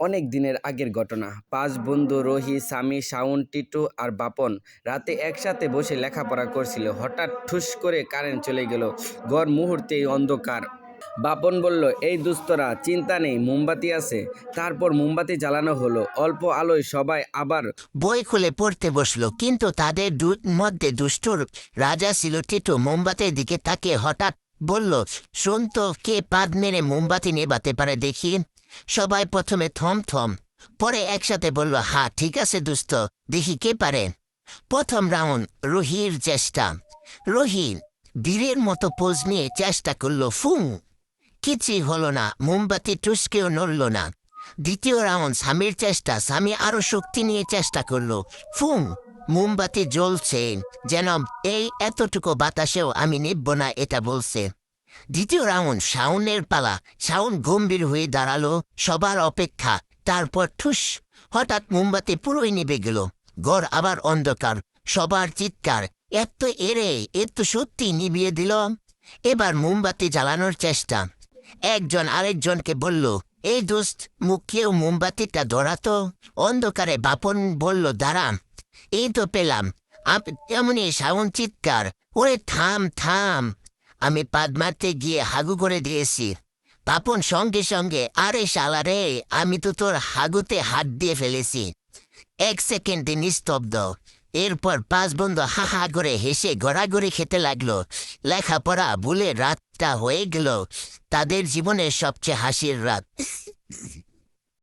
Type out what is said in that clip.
অনেক দিনের আগের ঘটনা। ৫ বন্ধু রহি, সামি, শাওন, টিটু আর বাপন রাতে একসাথে বসে লেখাপড়া করছিল। হঠাৎ ঠুস করে কারেন্ট চলে গেল। ঘর মুহূর্তেই অন্ধকার। বাপন বলল, এই দুস্তরা, চিন্তা নেই, মোমবাতি আছে। তারপর মোমবাতি জ্বালানো হলো। অল্প আলোয় সবাই আবার বই খুলে পড়তে বসলো, কিন্তু তাদের মধ্যে দুষ্টুর রাজা ছিল টিটু। মোমবাতির দিকে তাকিয়ে হঠাৎ বলল, শোন তো, কে পাদ মেরে মোমবাতি নেবাতে পারে দেখি। সবাই প্রথমে থম থম, পরে একসাথে বলল, হ্যাঁ ঠিক আছে দুষ্ট, দেখি কে পারে। প্রথম রাউন্ড রুহির চেষ্টা। রুহি বীরের মতো পোজ নিয়ে চেষ্টা করলো, ফুঁ, কিছুই হলো না, মোমবাতি টুসকেও নড়ল না। দ্বিতীয় রাউন্ড স্বামীর চেষ্টা। স্বামী আরো শক্তি নিয়ে চেষ্টা করলো, ফুং, মোমবাতি জ্বলছে, যেন এই এতটুকু বাতাসেও আমি নিবব না এটা বলছে। দ্বিতীয় রাউন্ড শাওনের পালা। শাওন গম্ভীর হয়ে দাঁড়ালো, সবার অপেক্ষা। তারপর ঠুস, হঠাৎ মোমবাতি পুরোই নিভে গেল। ঘর আবার অন্ধকার। সবার চিৎকার, এত এরে, এত সত্যি নিভিয়ে দিল। এবার মোমবাতি জ্বালানোর চেষ্টা। একজন আরেকজনকে বলল, এই দোস্ত, মুখেও মোমবাতিটা ধরাতো। অন্ধকারে বাপন বলল, দাঁড়া, এই তো পেলাম। এমনই শাওন চিৎকার, ওরে থাম থাম। আমি পাদ মারতে গিয়ে হাগু করে দিয়েছি। বাপন সঙ্গে সঙ্গে, আরে শালা রে, আমি তো তোর হাগুতে হাত দিয়ে ফেলেছি। 1 সেকেন্ডে নিস্তব্ধ। এরপর 5 বন্ধু হা হা করে হেসে গড়াগড়ি খেতে লাগলো। লেখাপড়া ভুলে রাতটা হয়ে গেল তাদের জীবনের সবচেয়ে হাসির রাত।